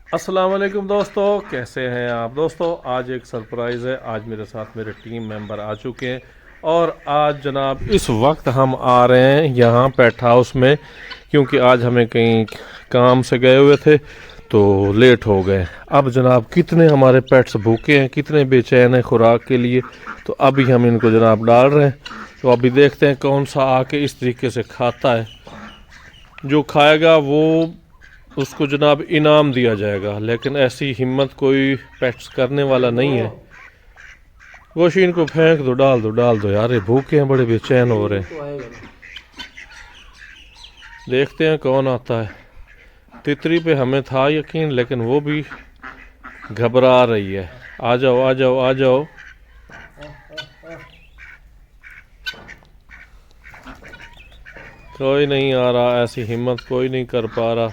अस्सलाम वालेकुम दोस्तों, कैसे हैं आप दोस्तों। आज एक सरप्राइज़ है। आज मेरे साथ मेरे टीम मेंबर आ चुके हैं और आज जनाब इस वक्त हम आ रहे हैं यहाँ पेट हाउस में, क्योंकि आज हमें कहीं काम से गए हुए थे तो लेट हो गए। अब जनाब कितने हमारे पेट्स भूखे हैं, कितने बेचैन हैं खुराक के लिए, तो अभी हम इनको जनाब डाल रहे हैं। तो अभी देखते हैं कौन सा आके इस तरीके से खाता है। जो खाएगा वो उसको जनाब इनाम दिया जाएगा, लेकिन ऐसी हिम्मत कोई पेट्स करने वाला नहीं है। गोशी इनको फेंक दो, डाल दो यार, ये भूखे हैं, बड़े बेचैन हो रहे हैं। देखते हैं कौन आता है। तितरी पे हमें था यकीन, लेकिन वो भी घबरा रही है। आ जाओ आ जाओ आ जाओ। कोई नहीं आ रहा, ऐसी हिम्मत कोई नहीं कर पा रहा।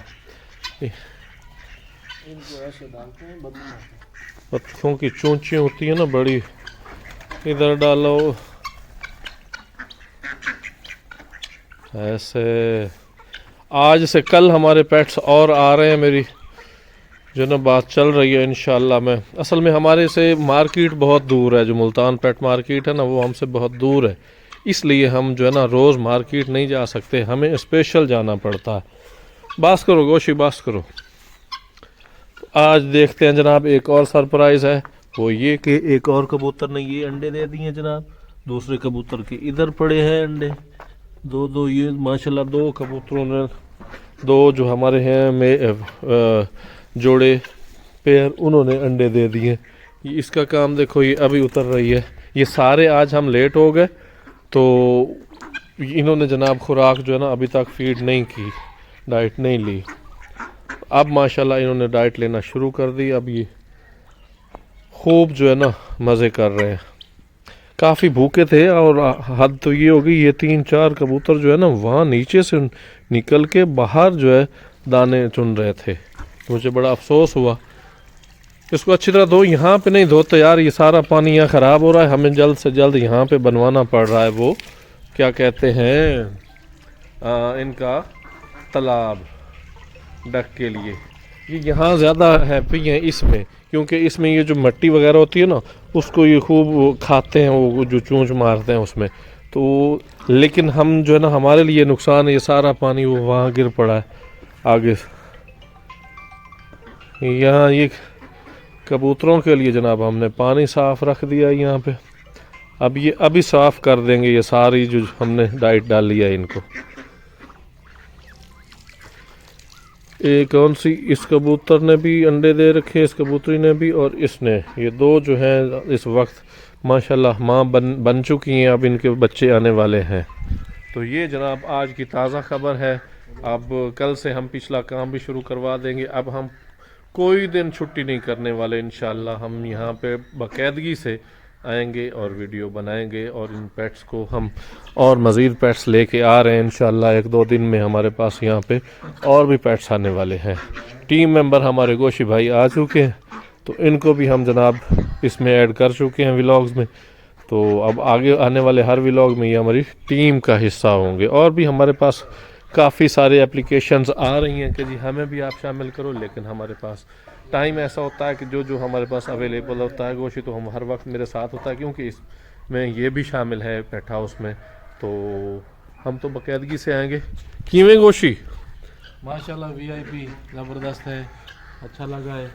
इनको ऐसे डालते हैं बदबू आती है। पत्थरों की चोंची होती है ना बड़ी, इधर डालो ऐसे। आज से कल हमारे पेट्स और आ रहे हैं। मेरी जो ना बात चल रही है, इंशाल्लाह। मैं असल में हमारे से मार्केट बहुत दूर है, जो मुल्तान पेट मार्केट है ना, वो हमसे बहुत दूर है। इसलिए हम जो है ना रोज़ मार्केट नहीं जा सकते, हमें स्पेशल जाना पड़ता है। बास करो गोशी, बास करो। आज देखते हैं जनाब, एक और सरप्राइज़ है। वो ये कि एक और कबूतर ने ये अंडे दे दिए जनाब। दूसरे कबूतर के इधर पड़े हैं अंडे, दो दो। ये माशाल्लाह दो कबूतरों ने, दो जो हमारे हैं में जोड़े पेयर, उन्होंने अंडे दे दिए। ये इसका काम देखो, ये अभी उतर रही है। ये सारे आज हम लेट हो गए तो इन्होंने जनाब खुराक जो है ना अभी तक फीड नहीं की, डाइट नहीं ली। अब माशाल्लाह इन्होंने डाइट लेना शुरू कर दी। अब ये खूब जो है ना मज़े कर रहे हैं। काफ़ी भूखे थे और हद तो ये हो गई, ये 3-4 कबूतर जो है ना वहाँ नीचे से निकल के बाहर जो है दाने चुन रहे थे। मुझे बड़ा अफसोस हुआ। इसको अच्छी तरह धो, यहाँ पे नहीं धोते यार, ये सारा पानी यहाँ ख़राब हो रहा है। हमें जल्द से जल्द यहाँ पे बनवाना पड़ रहा है वो क्या कहते हैं इनका तालाब डक के लिए। ये यहाँ ज़्यादा हैप्पी हैं इसमें, क्योंकि इसमें ये जो मिट्टी वगैरह होती है ना, उसको ये खूब खाते हैं, वो जो चूंच मारते हैं उसमें। तो लेकिन हम जो है ना, हमारे लिए नुकसान है, ये सारा पानी वो वहाँ गिर पड़ा है आगे। यहाँ ये कबूतरों के लिए जनाब हमने पानी साफ़ रख दिया है यहाँ पे। अब ये अभी साफ़ कर देंगे ये सारी जो हमने डाइट डाली है इनको। एक कौन सी, इस कबूतर ने भी अंडे दे रखे, इस कबूतरी ने भी, और इसने। ये दो जो हैं इस वक्त माशाल्लाह माँ बन चुकी हैं, अब इनके बच्चे आने वाले हैं। तो ये जनाब आज की ताज़ा खबर है। अब कल से हम पिछला काम भी शुरू करवा देंगे। अब हम कोई दिन छुट्टी नहीं करने वाले इंशाल्लाह। हम यहाँ पे बाकायदगी से आएंगे और वीडियो बनाएंगे, और इन पेट्स को हम और मज़ीद पेट्स लेके आ रहे हैं इंशाल्लाह। 1-2 दिन में हमारे पास यहाँ पे और भी पेट्स आने वाले हैं। टीम मेंबर हमारे गोशी भाई आ चुके हैं, तो इनको भी हम जनाब इसमें ऐड कर चुके हैं व्लॉग्स में। तो अब आगे आने वाले हर व्लॉग में ये हमारी टीम का हिस्सा होंगे। और भी हमारे पास काफ़ी सारे एप्लीकेशंस आ रही हैं कि जी हमें भी आप शामिल करो, लेकिन हमारे पास टाइम ऐसा होता है कि जो हमारे पास अवेलेबल होता है गोशी, तो हम हर वक्त मेरे साथ होता है, क्योंकि इसमें ये भी शामिल है पेट हाउस में। तो हम तो बाकायदगी से आएंगे। कीवें गोशी माशाल्लाह वीआईपी ज़बरदस्त है, अच्छा लगा है।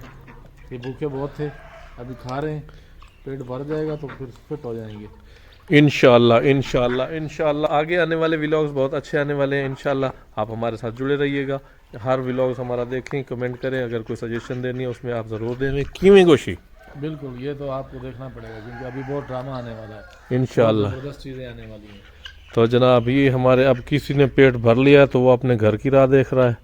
ये भूखे बहुत थे, अभी खा रहे हैं, पेट भर जाएगा तो फिर फिट हो जाएंगे इंशाल्लाह इंशाल्लाह इंशाल्लाह। आगे आने वाले व्लॉग्स बहुत अच्छे आने वाले हैं इंशाल्लाह। आप हमारे साथ जुड़े रहिएगा, हर व्लॉग्स हमारा देखें, कमेंट करें। अगर कोई सजेशन देनी है उसमें आप ज़रूर दें। कीवें गोशी बिल्कुल, ये तो आपको देखना पड़ेगा क्योंकि अभी बहुत ड्रामा आने वाला है, इंशाल्लाह। ज़बरदस्त चीज़ें आने वाली हैं। तो जनाब ये हमारे, अब किसी ने पेट भर लिया है तो वो अपने घर की राह देख रहा है।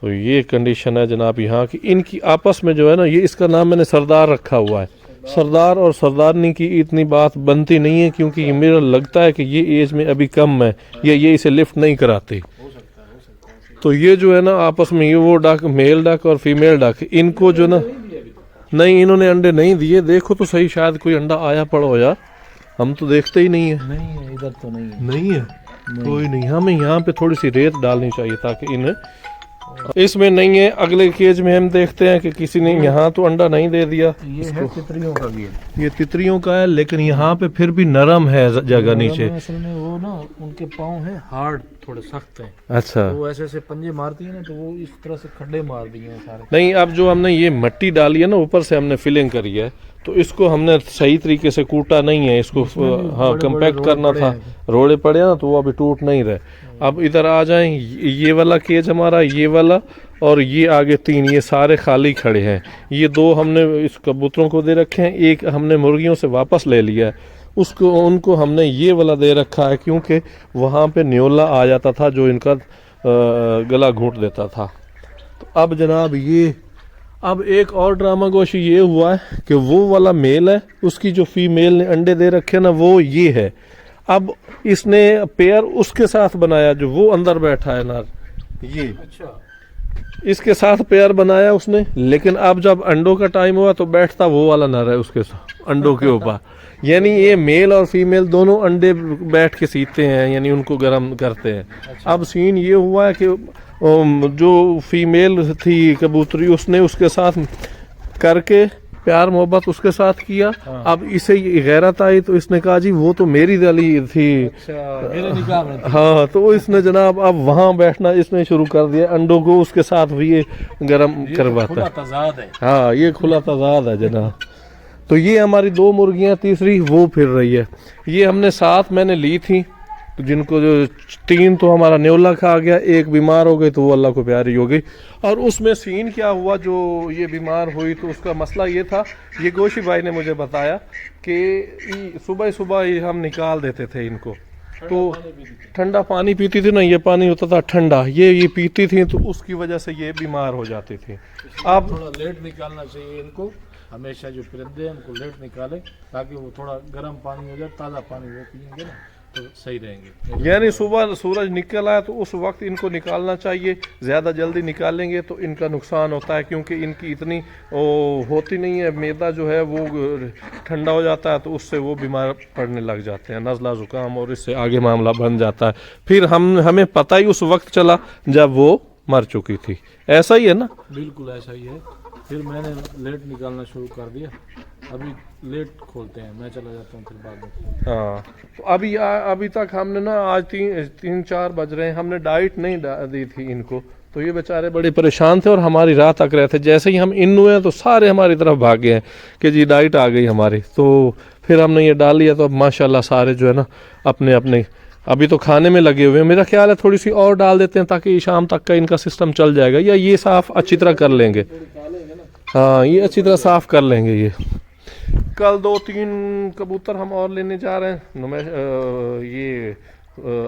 तो ये कंडीशन है जनाब यहाँ की। इनकी आपस में जो है ना, ये इसका नाम मैंने सरदार रखा हुआ है। सरदार और सरदारनी की इतनी बात बनती नहीं है, क्योंकि ये मेरा लगता है कि ये एज में अभी कम है, ये इसे लिफ्ट नहीं कराते। हो सकता है तो ये जो है ना आपस में, ये वो डक, मेल डक और फीमेल डक, इनको जो ना, नहीं इन्होंने अंडे नहीं दिए। देखो तो सही, शायद कोई अंडा आया पड़ो यार, हम तो देखते ही नहीं है। नहीं है, इधर तो नहीं है। नहीं है कोई नहीं। हमें यहाँ पे थोड़ी सी रेत डालनी चाहिए ताकि इन्हें इसमें नहीं है। अगले केज में हम देखते हैं कि किसी ने यहाँ तो अंडा नहीं दे दिया। ये है तितलियों का गेट। ये तितलियों का है, लेकिन यहाँ पे फिर भी नरम है जगह नीचे। असल में वो ना उनके पाँव हैं हार्ड, थोड़े सख्त हैं। अच्छा, तो वो ऐसे ऐसे पंजे मारती है ना, तो वो इस तरह से खड्डे मार दिए हैं सारे। नहीं, अब जो हमने ये मिट्टी डाली है ना, ऊपर से हमने फिलिंग करी है, तो इसको हमने सही तरीके से कूटा नहीं है। इसको हाँ कम्पैक्ट करना था, रोड़े पड़े ना, तो वो अभी टूट नहीं रहे। अब इधर आ जाएं, ये वाला केज हमारा, ये वाला और ये आगे 3, ये सारे खाली खड़े हैं। ये 2 हमने इस कबूतरों को दे रखे हैं, एक हमने मुर्गियों से वापस ले लिया है। उसको उनको हमने ये वाला दे रखा है, क्योंकि वहाँ पे न्योला आ जाता था जो इनका गला घोंट देता था। तो अब जनाब ये, अब एक और ड्रामा गोशी ये हुआ है कि वो वाला मेल है, उसकी जो फीमेल ने अंडे दे रखे ना, वो ये है। अब इसने पेयर उसके साथ बनाया जो वो अंदर बैठा है ना, ये अच्छा, इसके साथ पेयर बनाया उसने। लेकिन अब जब अंडों का टाइम हुआ तो बैठता वो वाला नर है उसके साथ अंडों के ऊपर। यानी ये मेल और फीमेल दोनों अंडे बैठ के सीखते हैं, यानी उनको गर्म करते हैं। अच्छा। अब सीन ये हुआ है कि जो फीमेल थी कबूतरी, उसने उसके साथ करके प्यार मोहब्बत उसके साथ किया। हाँ। अब इसे ये गैरत आई, तो इसने कहा जी वो तो मेरी दली थी। अच्छा, मेरे निकाह में थी। हाँ, तो इसने जनाब अब वहाँ बैठना इसने शुरू कर दिया, अंडों को उसके साथ भी ये गर्म ये करवाता खुला है। तजाद है। हाँ, ये खुला तजाद है जनाब। तो ये हमारी 2 मुर्गियाँ, तीसरी वो फिर रही है। ये हमने 7 मैंने ली थी, तो जिनको जो 3 तो हमारा न्योला खा गया, 1 बीमार हो गई, तो वो अल्लाह को प्यारी हो गई। और उसमें सीन क्या हुआ, जो ये बीमार हुई तो उसका मसला ये था, ये गोशी भाई ने मुझे बताया कि सुबह सुबह ही हम निकाल देते थे इनको, तो ठंडा पानी पीती थी ना, ये पानी होता था ठंडा, ये पीती थी, तो उसकी वजह से ये बीमार हो जाती थी। अब थोड़ा लेट निकालना चाहिए इनको, हमेशा जो परिंदे हैं उनको लेट निकालें, ताकि वो थोड़ा गर्म पानी हो जाए, ताज़ा पानी वो पियेंगे ना तो सही रहेंगे। यानी सुबह सूरज निकल आया तो उस वक्त इनको निकालना चाहिए। ज़्यादा जल्दी निकालेंगे तो इनका नुकसान होता है, क्योंकि इनकी इतनी होती नहीं है, मैदा जो है वो ठंडा हो जाता है, तो उससे वो बीमार पड़ने लग जाते हैं, नज़ला ज़ुकाम, और इससे आगे मामला बन जाता है। फिर हमें पता ही उस वक्त चला जब वो मर चुकी थी। ऐसा ही है ना? बिल्कुल ऐसा ही है। फिर मैंने लेट निकालना शुरू कर दिया, अभी लेट खोलते हैं, मैं चला जाता हूँ फिर बाद में। हाँ, तो अभी तक हमने ना, आज 3-4 बज रहे हैं, हमने डाइट नहीं दी थी इनको, तो ये बेचारे बड़े परेशान थे और हमारी राह तक रहे थे। जैसे ही हम इन हुए हैं तो सारे हमारी तरफ भागे हैं कि जी डाइट आ गई हमारी। तो फिर हमने ये डाल लिया, तो अब माशाल्लाह सारे जो है ना अपने अपने अभी तो खाने में लगे हुए हैं। मेरा ख्याल है थोड़ी सी और डाल देते हैं, ताकि शाम तक का इनका सिस्टम चल जाएगा, या ये साफ़ अच्छी तरह कर लेंगे। हाँ, ये अच्छी तरह साफ़ कर लेंगे। ये कल 2-3 कबूतर हम और लेने जा रहे हैं, ये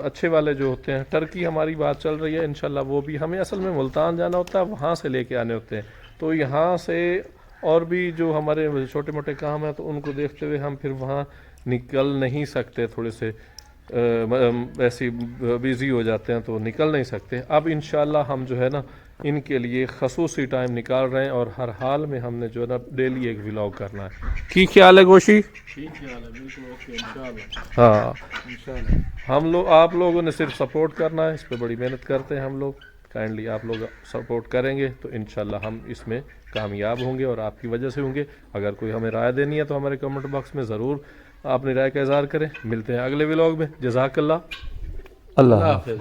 अच्छे वाले जो होते हैं, टर्की हमारी बात चल रही है इंशाल्लाह। वो भी हमें असल में मुल्तान जाना होता है, वहाँ से लेके आने होते हैं। तो यहाँ से और भी जो हमारे छोटे मोटे काम हैं, तो उनको देखते हुए हम फिर वहाँ निकल नहीं सकते, थोड़े से ऐसे बिज़ी हो जाते हैं, तो निकल नहीं सकते। अब इंशाल्लाह हम जो है ना इनके लिए खसूसी टाइम निकाल रहे हैं, और हर हाल में हमने जो है ना डेली एक व्लॉग करना है। की ख्याल है गोशी? ठीक ख्याल है, बिल्कुल ओके, इंशाल्लाह। हाँ, इंशाल्लाह हम लोग, आप लोगों ने सिर्फ सपोर्ट करना है, इस पर बड़ी मेहनत करते हैं हम लोग। काइंडली आप लोग सपोर्ट करेंगे तो इंशाल्लाह हम इसमें कामयाब होंगे, और आपकी वजह से होंगे। अगर कोई हमें राय देनी है तो हमारे कमेंट बॉक्स में ज़रूर अपनी राय का इज़हार करें। मिलते हैं अगले व्लॉग में। जज़ाकल्लाह, अल्लाह हाफिज़।